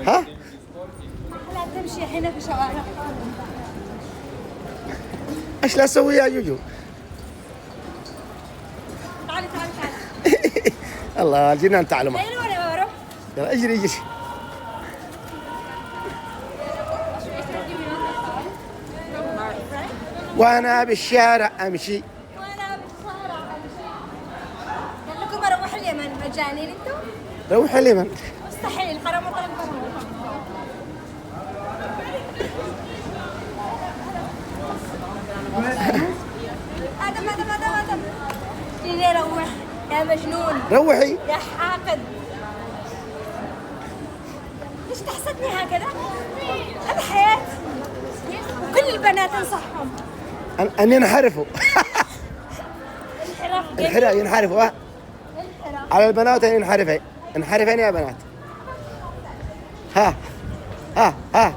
ها؟ لا تمشي هنا في شوارع. ايش لا اسوي يا جوجو؟ تعالي تعالي تعالي. الله الجنان تعالوا معي. اين وانا بروح؟ يلا اجري اجري. وانا بالشارع امشي. وانا بالشارع امشي. قال لكم اروح اليمن مجانين انتم؟ روح اليمن. مستحيل حرام طلب برا. ادم جيني روح يا مجنون روحي. يا حاقد. ليش تحسدني هكذا؟ هذا حياتي وكل البنات انصحهم ان ينحرفوا. انحراف ينحرفوا ها؟ انحراف. على البنات ان ينحرفين. انحرفين يا بنات. ها ها ها